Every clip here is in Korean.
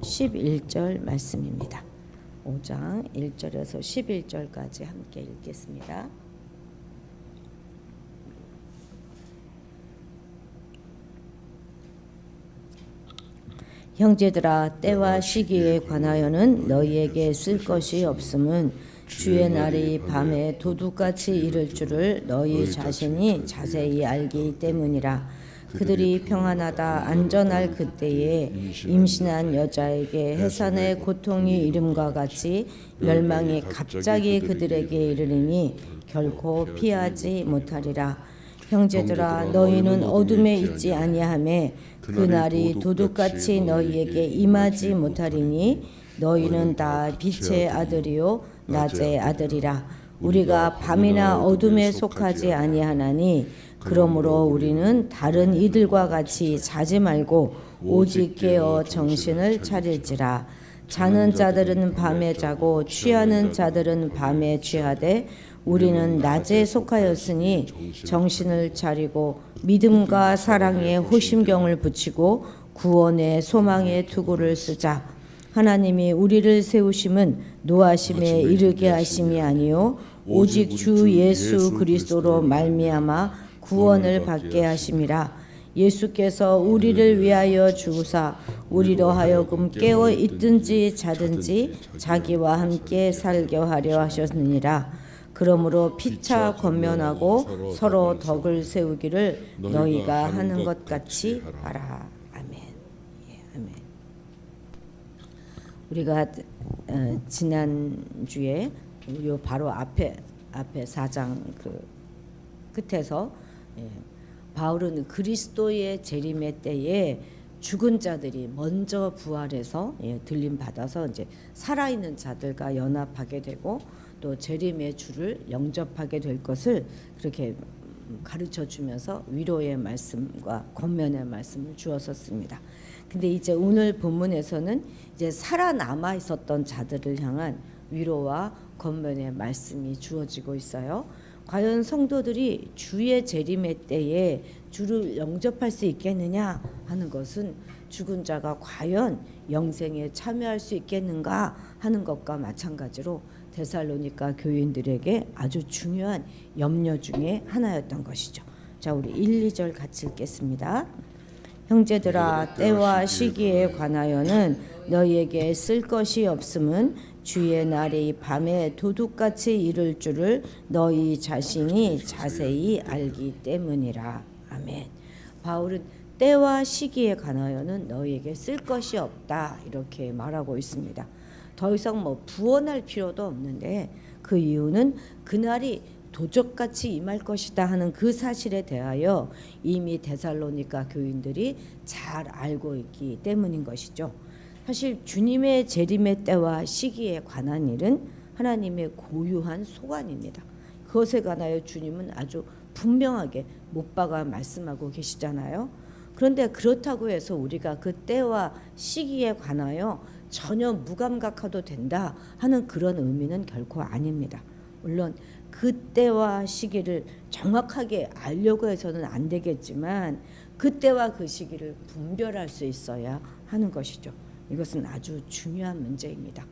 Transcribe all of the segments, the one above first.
11절 말씀입니다. 5장 1절에서 11절까지 함께 읽겠습니다. 형제들아, 때와 시기에 관하여는 너희에게 쓸 것이 없음은 주의 날이 밤에 도둑같이 이를 줄을 너희 자신이 자세히 알기 때문이라. 그들이 평안하다 안전할 그때에 임신한 여자에게 해산의 고통이 이름과 같이 멸망이 갑자기 그들에게 이르리니 결코 피하지 못하리라. 형제들아, 너희는 어둠에 있지 아니하매 그 날이 도둑같이 너희에게 임하지 못하리니 너희는 다 빛의 아들이요 낮의 아들이라. 우리가 밤이나 어둠에 속하지 아니하나니 그러므로 우리는 다른 이들과 같이 자지 말고 오직 깨어 정신을 차릴지라. 자는 자들은 밤에 자고 취하는 자들은 밤에 취하되 우리는 낮에 속하였으니 정신을 차리고 믿음과 사랑에 호심경을 붙이고 구원의 소망의 투구를 쓰자. 하나님이 우리를 세우심은 노하심에 이르게 하심이 아니요 오직 주 예수 그리스도로 말미암아 구원을 받게 하심이라. 예수께서 우리를 위하여 죽으사 우리로 하여금 깨어 있든지 자든지 자기와 함께 살게 하려 하셨느니라. 그러므로 피차 권면하고 서로 덕을 세우기를 너희가 하는 것 같이 하라. 아멘. 예, 아멘. 우리가 지난주에 요 바로 앞에 4장 그 끝에서 바울은 그리스도의 재림의 때에 죽은 자들이 먼저 부활해서 들림 받아서 이제 살아있는 자들과 연합하게 되고 또 재림의 주를 영접하게 될 것을 그렇게 가르쳐 주면서 위로의 말씀과 권면의 말씀을 주었었습니다. 근데 이제 오늘 본문에서는 이제 살아남아 있었던 자들을 향한 위로와 권면의 말씀이 주어지고 있어요. 과연 성도들이 주의 재림의 때에 주를 영접할 수 있겠느냐 하는 것은 죽은 자가 과연 영생에 참여할 수 있겠는가 하는 것과 마찬가지로 데살로니가 교인들에게 아주 중요한 염려 중에 하나였던 것이죠. 자, 우리 1, 2절 같이 읽겠습니다. 형제들아, 때와 시기에 관하여는 너희에게 쓸 것이 없음은 주의 날이 밤에 도둑같이 이를 줄을 너희 자신이 자세히 알기 때문이라. 아멘. 바울은 때와 시기에 관하여는 너희에게 쓸 것이 없다 이렇게 말하고 있습니다. 더 이상 부언할 필요도 없는데 그 이유는 그날이 도적같이 임할 것이다 하는 그 사실에 대하여 이미 데살로니가 교인들이 잘 알고 있기 때문인 것이죠. 사실 주님의 재림의 때와 시기에 관한 일은 하나님의 고유한 소관입니다. 그것에 관하여 주님은 아주 분명하게 못 박아 말씀하고 계시잖아요. 그런데 그렇다고 해서 우리가 그 때와 시기에 관하여 전혀 무감각해도 된다 하는 그런 의미는 결코 아닙니다. 물론 그 때와 시기를 정확하게 알려고 해서는 안 되겠지만 그 때와 그 시기를 분별할 수 있어야 하는 것이죠. 이것은 아주 중요한 문제입니다.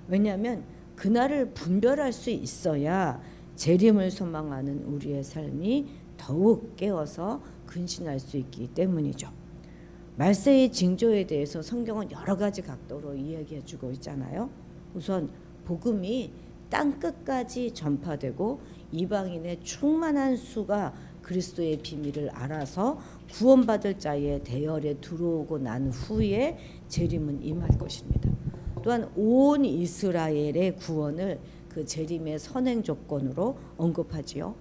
왜냐하면 그날을 분별할 수 있어야 재림을 소망하는 우리의 삶이 더욱 깨어서 근신할 수 있기 때문이죠. 말세의 징조에 대해서 성경은 여러 가지 각도로 이야기해 주고 있잖아요. 우선 복음이 땅끝까지 전파되고 이방인의 충만한 수가 그리스도의 비밀을 알아서 구원받을 자의 대열에 들어오고 난 후에 재림은 임할 것입니다. 또한 온 이스라엘의 구원을 그 재림의 선행 조건으로 언급하지요.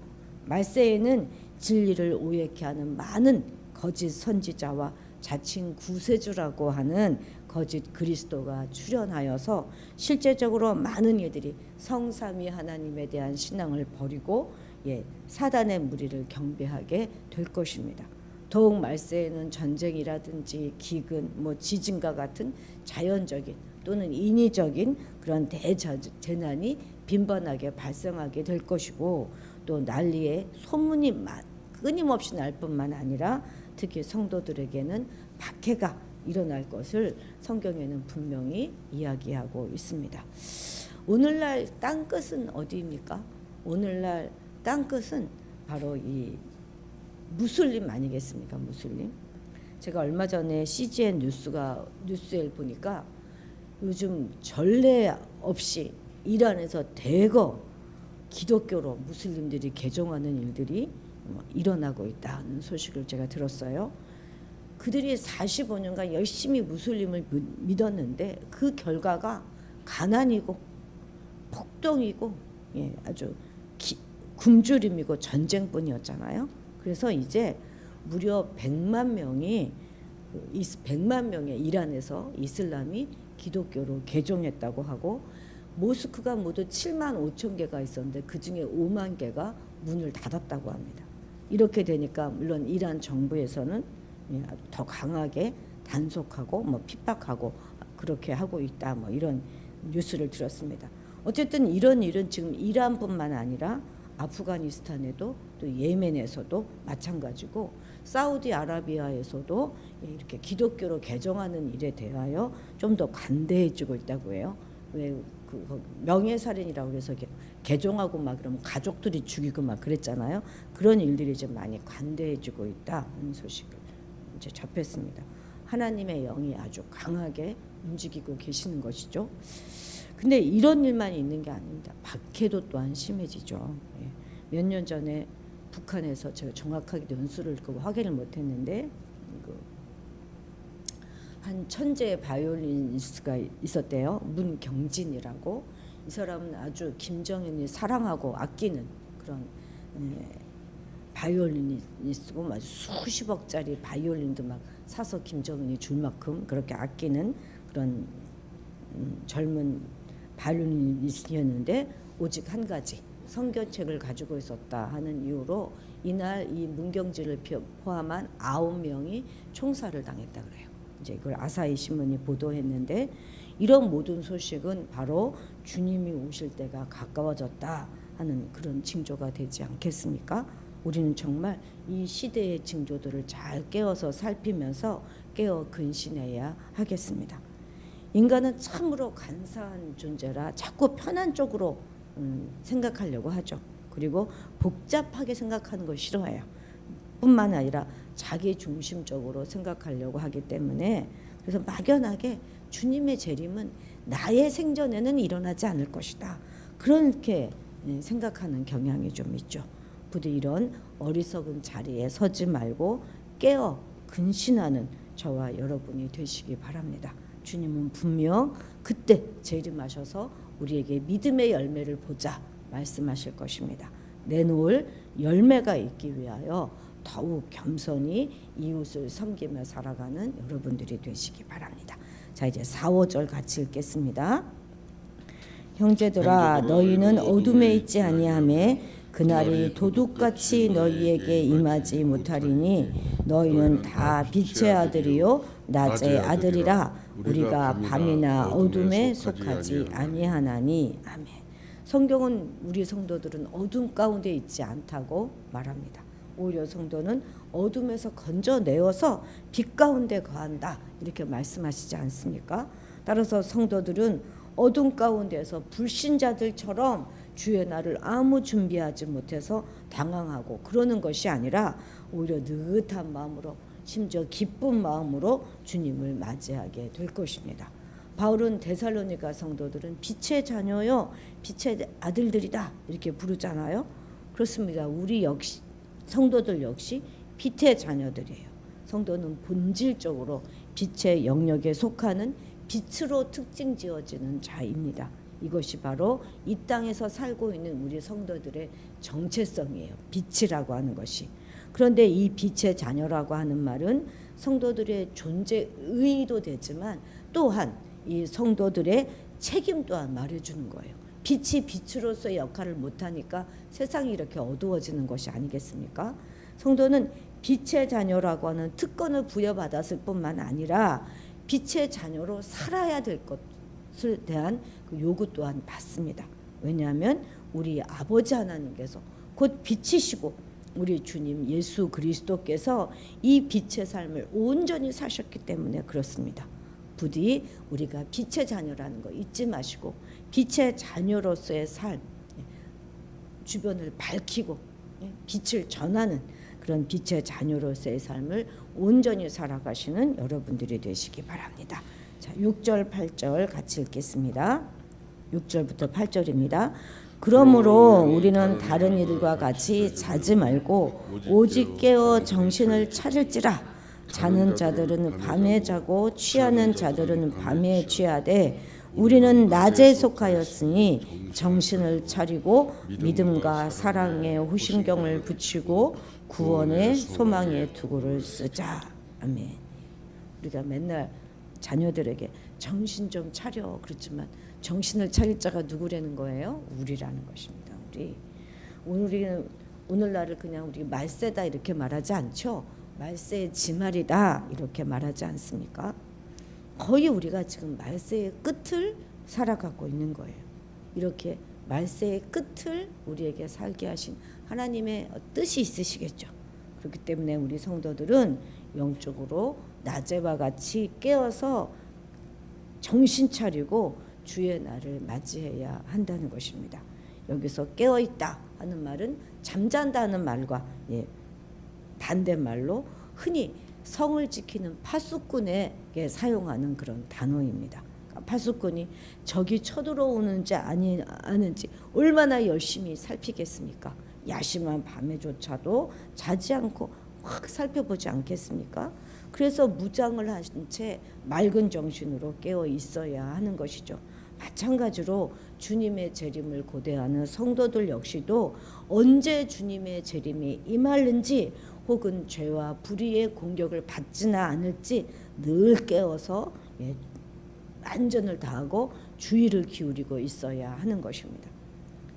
말세에는 진리를 오해케 하는 많은 거짓 선지자와 자칭 구세주라고 하는 거짓 그리스도가 출현하여서 실제적으로 많은 이들이 성삼위 하나님에 대한 신앙을 버리고 사단의 무리를 경배하게 될 것입니다. 더욱 말세에는 전쟁이라든지 기근, 지진과 같은 자연적인 또는 인위적인 그런 대재난이 빈번하게 발생하게 될 것이고 또 난리에 소문이 끊임없이 날 뿐만 아니라 특히 성도들에게는 박해가 일어날 것을 성경에는 분명히 이야기하고 있습니다. 오늘날 땅끝은 어디입니까? 오늘날 땅끝은 바로 이 무슬림 아니겠습니까? 무슬림. 제가 얼마 전에 CGN 뉴스에 보니까 요즘 전례 없이 이란에서 대거 기독교로 무슬림들이 개종하는 일들이 일어나고 있다는 소식을 제가 들었어요. 그들이 45년간 열심히 무슬림을 믿었는데 그 결과가 가난이고 폭동이고 아주 굶주림이고 전쟁뿐이었잖아요. 그래서 이제 무려 100만 명의 이란에서 이슬람이 기독교로 개종했다고 하고 모스크가 모두 7만 5천 개가 있었는데 그중에 5만 개가 문을 닫았다고 합니다. 이렇게 되니까 물론 이란 정부에서는 더 강하게 단속하고 핍박하고 그렇게 하고 있다 이런 뉴스를 들었습니다. 어쨌든 이런 일은 지금 이란뿐만 아니라 아프가니스탄에도 또 예멘에서도 마찬가지고 사우디아라비아에서도 이렇게 기독교로 개종하는 일에 대하여 좀 더 관대해지고 있다고 해요. 왜 그 명예살인이라고 해서 개종하고 그러면 가족들이 죽이고 그랬잖아요. 그런 일들이 좀 많이 관대해지고 있다는 소식을 이제 접했습니다. 하나님의 영이 아주 강하게 움직이고 계시는 것이죠. 근데 이런 일만 있는 게 아닙니다. 박해도 또한 심해지죠. 몇 년 전에 북한에서 제가 정확하게 연수를 확인을 못했는데 한 천재 바이올리니스트가 있었대요. 문경진이라고. 이 사람은 아주 김정은이 사랑하고 아끼는 그런 바이올리니스트고 아주 수십억짜리 바이올린도 사서 김정은이 줄 만큼 그렇게 아끼는 그런 젊은 바이올리니스트였는데 오직 한 가지 성경책을 가지고 있었다 하는 이유로 이날 이 문경진을 포함한 9명이 총살을 당했다 그래요. 이제 이걸 아사히 신문이 보도했는데 이런 모든 소식은 바로 주님이 오실 때가 가까워졌다 하는 그런 징조가 되지 않겠습니까? 우리는 정말 이 시대의 징조들을 잘 깨어서 살피면서 깨어 근신해야 하겠습니다. 인간은 참으로 간사한 존재라 자꾸 편한 쪽으로 생각하려고 하죠. 그리고 복잡하게 생각하는 걸 싫어해요. 뿐만 아니라 자기 중심적으로 생각하려고 하기 때문에 그래서 막연하게 주님의 재림은 나의 생전에는 일어나지 않을 것이다. 그렇게 생각하는 경향이 좀 있죠. 부디 이런 어리석은 자리에 서지 말고 깨어 근신하는 저와 여러분이 되시기 바랍니다. 주님은 분명 그때 재림하셔서 우리에게 믿음의 열매를 보자 말씀하실 것입니다. 내놓을 열매가 있기 위하여 더욱 겸손히 이웃을 섬기며 살아가는 여러분들이 되시기 바랍니다. 자, 이제 4, 5절 같이 읽겠습니다. 형제들아 너희는 어둠에 있지 아니하며 그날이 도둑같이 너희에게 임하지 못하리니 너희는 다 빛의 아들이요 낮의 아들이라 우리가 밤이나 어둠에 속하지 아니하나니. 아멘. 성경은 우리 성도들은 어둠 가운데 있지 않다고 말합니다. 오히려 성도는 어둠에서 건져내어서 빛 가운데 거한다 이렇게 말씀하시지 않습니까? 따라서 성도들은 어둠 가운데서 불신자들처럼 주의 날을 아무 준비하지 못해서 당황하고 그러는 것이 아니라 오히려 느긋한 마음으로 심지어 기쁜 마음으로 주님을 맞이하게 될 것입니다. 바울은 데살로니가 성도들은 빛의 자녀요 빛의 아들들이다 이렇게 부르잖아요. 그렇습니다. 우리 역시 성도들 역시 빛의 자녀들이에요. 성도는 본질적으로 빛의 영역에 속하는 빛으로 특징 지어지는 자입니다. 이것이 바로 이 땅에서 살고 있는 우리 성도들의 정체성이에요. 빛이라고 하는 것이. 그런데 이 빛의 자녀라고 하는 말은 성도들의 존재 의의도 되지만 또한 이 성도들의 책임 또한 말해주는 거예요. 빛이 빛으로서의 역할을 못하니까 세상이 이렇게 어두워지는 것이 아니겠습니까? 성도는 빛의 자녀라고 하는 특권을 부여받았을 뿐만 아니라 빛의 자녀로 살아야 될 것에 대한 그 요구 또한 받습니다. 왜냐하면 우리 아버지 하나님께서 곧 빛이시고 우리 주님 예수 그리스도께서 이 빛의 삶을 온전히 사셨기 때문에 그렇습니다. 부디 우리가 빛의 자녀라는 거 잊지 마시고 빛의 자녀로서의 삶, 주변을 밝히고 빛을 전하는 그런 빛의 자녀로서의 삶을 온전히 살아가시는 여러분들이 되시기 바랍니다. 자, 6절 8절 같이 읽겠습니다. 6절부터 8절입니다. 그러므로 우리는 다른 이들과 같이 자지 말고 오직 깨어 정신을 차릴지라. 자는 자들은 밤에 자고 취하는 자들은 밤에 취하되 우리는 낮에 속하였으니 정신을 차리고 믿음과 사랑의 호심경을 붙이고 구원의 소망의 투구를 쓰자. 아멘. 우리가 맨날 자녀들에게 정신 좀 차려 그렇지만 정신을 차릴 자가 누구라는 거예요? 우리라는 것입니다. 우리는 오늘날을 그냥 우리 말세다 이렇게 말하지 않죠. 말세의 지말이다 이렇게 말하지 않습니까? 거의 우리가 지금 말세의 끝을 살아가고 있는 거예요. 이렇게 말세의 끝을 우리에게 살게 하신 하나님의 뜻이 있으시겠죠. 그렇기 때문에 우리 성도들은 영적으로 낮에와 같이 깨어서 정신 차리고 주의 날을 맞이해야 한다는 것입니다. 여기서 깨어있다 하는 말은 잠잔다는 말과 반대말로 흔히 성을 지키는 파수꾼에게 사용하는 그런 단어입니다. 파수꾼이 적이 쳐들어오는지 아니는지 얼마나 열심히 살피겠습니까? 야심한 밤에조차도 자지 않고 확 살펴보지 않겠습니까? 그래서 무장을 한 채 맑은 정신으로 깨어 있어야 하는 것이죠. 마찬가지로 주님의 재림을 고대하는 성도들 역시도 언제 주님의 재림이 임하는지 혹은 죄와 불의의 공격을 받지는 않을지 늘 깨어서 안전을 다하고 주의를 기울이고 있어야 하는 것입니다.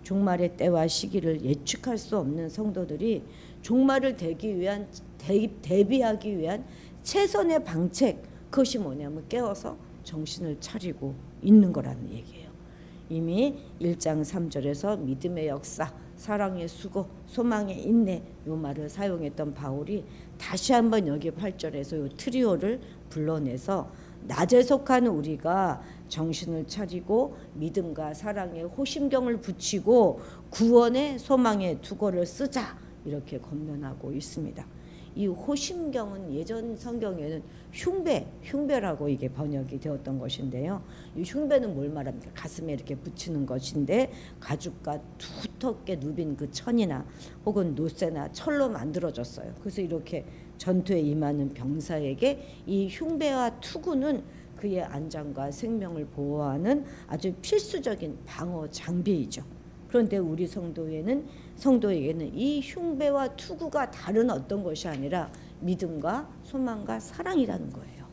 종말의 때와 시기를 예측할 수 없는 성도들이 종말을 대비하기 위한 최선의 방책, 그것이 뭐냐면 깨어서 정신을 차리고 있는 거라는 얘기예요. 이미 1장 3절에서 믿음의 역사, 사랑의 수고, 소망의 인내 이 말을 사용했던 바울이 다시 한번 여기 8절에서 이 트리오를 불러내서 낮에 속한 우리가 정신을 차리고 믿음과 사랑의 호심경을 붙이고 구원의 소망의 투구를 쓰자 이렇게 권면하고 있습니다. 이 호심경은 예전 성경에는 흉배라고 이게 번역이 되었던 것인데요. 이 흉배는 뭘 말합니까? 가슴에 이렇게 붙이는 것인데 가죽과 두텁게 누빈 그 천이나 혹은 노쇠나 철로 만들어졌어요. 그래서 이렇게 전투에 임하는 병사에게 이 흉배와 투구는 그의 안전과 생명을 보호하는 아주 필수적인 방어 장비이죠. 그런데 우리 성도에게는 이 흉배와 투구가 다른 어떤 것이 아니라 믿음과 소망과 사랑이라는 거예요.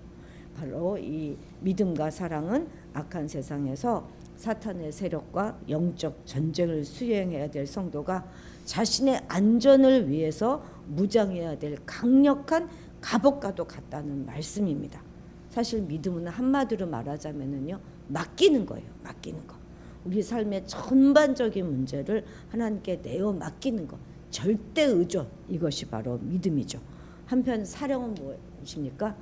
바로 이 믿음과 사랑은 악한 세상에서 사탄의 세력과 영적 전쟁을 수행해야 될 성도가 자신의 안전을 위해서 무장해야 될 강력한 갑옷과도 같다는 말씀입니다. 사실 믿음은 한마디로 말하자면은요, 맡기는 거예요. 맡기는 거. 우리 삶의 전반적인 문제를 하나님께 내어 맡기는 것, 절대 의존, 이것이 바로 믿음이죠. 한편 사랑은 무엇입니까?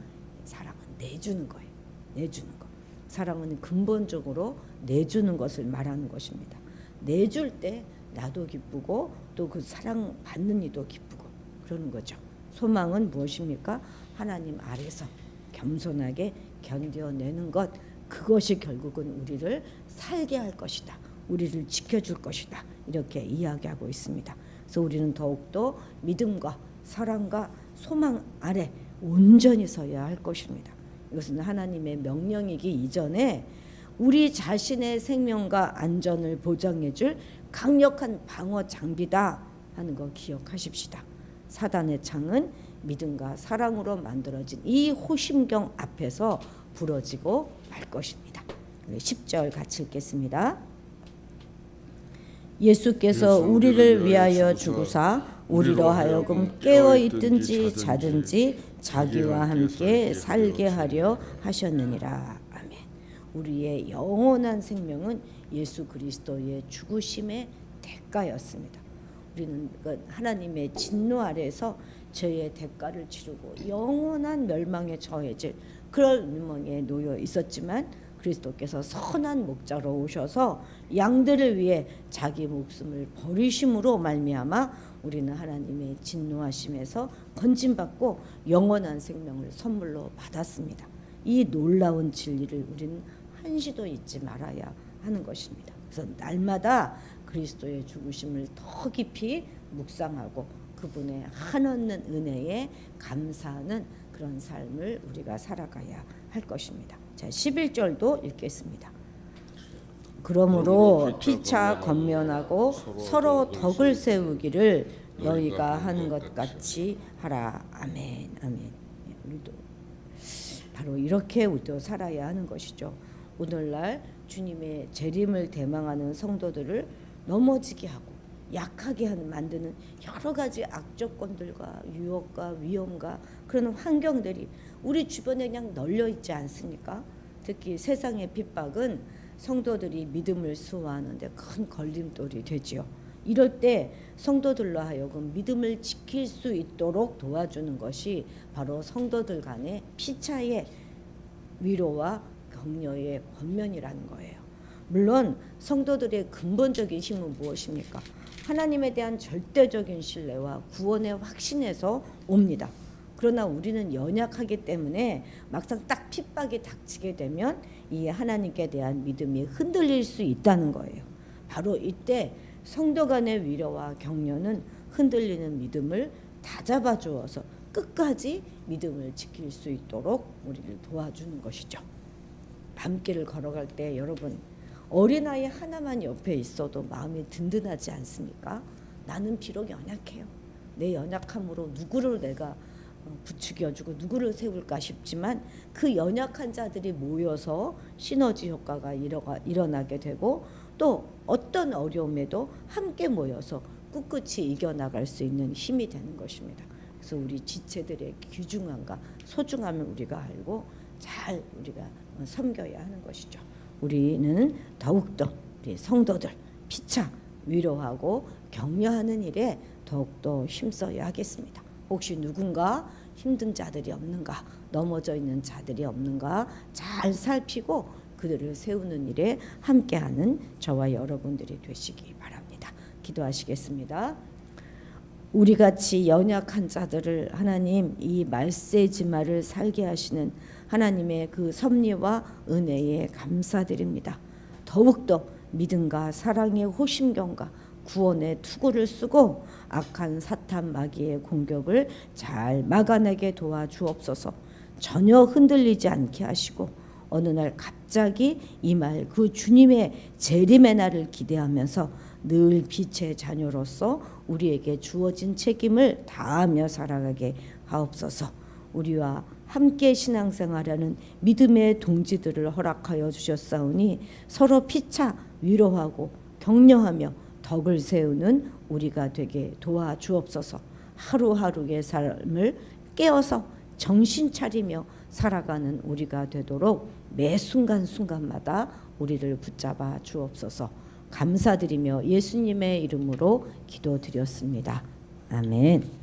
사랑은 내주는 거예요. 내주는 것. 사랑은 근본적으로 내주는 것을 말하는 것입니다. 내줄 때 나도 기쁘고 또 그 사랑 받는 이도 기쁘고 그러는 거죠. 소망은 무엇입니까? 하나님 아래서 겸손하게 견뎌내는 것, 그것이 결국은 우리를 살게 할 것이다. 우리를 지켜줄 것이다. 이렇게 이야기하고 있습니다. 그래서 우리는 더욱더 믿음과 사랑과 소망 아래 온전히 서야 할 것입니다. 이것은 하나님의 명령이기 이전에 우리 자신의 생명과 안전을 보장해 줄 강력한 방어 장비다 하는 거 기억하십시다. 사단의 창은 믿음과 사랑으로 만들어진 이 호심경 앞에서 부러지고 말 것입니다. 10절 같이 읽겠습니다. 예수께서 우리를 위하여 죽으사 우리로 하여금 깨어 있든지 자든지 자기와 함께 살게 하려 하셨느니라. 아멘. 우리의 영원한 생명은 예수 그리스도의 죽으심의 대가였습니다. 우리는 그 하나님의 진노 아래에서 죄의 대가를 치르고 영원한 멸망에 처해질 그런 멸망에 놓여 있었지만 그리스도께서 선한 목자로 오셔서 양들을 위해 자기 목숨을 버리심으로 말미암아 우리는 하나님의 진노하심에서 건짐받고 영원한 생명을 선물로 받았습니다. 이 놀라운 진리를 우리는 한시도 잊지 말아야 하는 것입니다. 그래서 날마다 그리스도의 죽으심을 더 깊이 묵상하고 그분의 한없는 은혜에 감사하는 그런 삶을 우리가 살아가야 할 것입니다. 자, 11절도 읽겠습니다. 그러므로 피차 권면하고 서로 덕을 세우기를 너희가 하는 것 같이 하라. 아멘. 아멘. 우리도 바로 이렇게 우리도 살아야 하는 것이죠. 오늘날 주님의 재림을 대망하는 성도들을 넘어지게 하고 약하게 만드는 여러 가지 악조건들과 유혹과 위험과 그런 환경들이 우리 주변에 그냥 널려 있지 않습니까? 특히 세상의 핍박은 성도들이 믿음을 수호하는데 큰 걸림돌이 되지요. 이럴 때 성도들로 하여금 믿음을 지킬 수 있도록 도와주는 것이 바로 성도들 간의 피차의 위로와 격려의 권면이라는 거예요. 물론 성도들의 근본적인 힘은 무엇입니까? 하나님에 대한 절대적인 신뢰와 구원의 확신에서 옵니다. 그러나 우리는 연약하기 때문에 막상 딱 핍박이 닥치게 되면 이 하나님께 대한 믿음이 흔들릴 수 있다는 거예요. 바로 이때 성도 간의 위로와 격려는 흔들리는 믿음을 다잡아 주어서 끝까지 믿음을 지킬 수 있도록 우리를 도와주는 것이죠. 밤길을 걸어갈 때 여러분 어린아이 하나만 옆에 있어도 마음이 든든하지 않습니까? 나는 비록 연약해요. 내 연약함으로 누구를 내가 부추겨주고 누구를 세울까 싶지만 그 연약한 자들이 모여서 시너지 효과가 일어나게 되고 또 어떤 어려움에도 함께 모여서 꿋꿋이 이겨나갈 수 있는 힘이 되는 것입니다. 그래서 우리 지체들의 귀중함과 소중함을 우리가 알고 잘 우리가 섬겨야 하는 것이죠. 우리는 더욱더 우리 성도들 피차 위로하고 격려하는 일에 더욱더 힘써야 하겠습니다. 혹시 누군가 힘든 자들이 없는가, 넘어져 있는 자들이 없는가 잘 살피고 그들을 세우는 일에 함께하는 저와 여러분들이 되시기 바랍니다. 기도하시겠습니다. 우리같이 연약한 자들을 하나님 이 말세지마를 살게 하시는 하나님의 그 섭리와 은혜에 감사드립니다. 더욱더 믿음과 사랑의 호심경과 구원의 투구를 쓰고 악한 사탄 마귀의 공격을 잘 막아내게 도와주옵소서. 전혀 흔들리지 않게 하시고 어느 날 갑자기 임할 그 주님의 재림의 날을 기대하면서 늘 빛의 자녀로서 우리에게 주어진 책임을 다하며 살아가게 하옵소서. 우리와 함께 신앙생활하는 믿음의 동지들을 허락하여 주셨사오니 서로 피차 위로하고 격려하며 덕을 세우는 우리가 되게 도와주옵소서. 하루하루의 삶을 깨어서 정신 차리며 살아가는 우리가 되도록 매 순간순간마다 우리를 붙잡아 주옵소서. 감사드리며 예수님의 이름으로 기도드렸습니다. 아멘.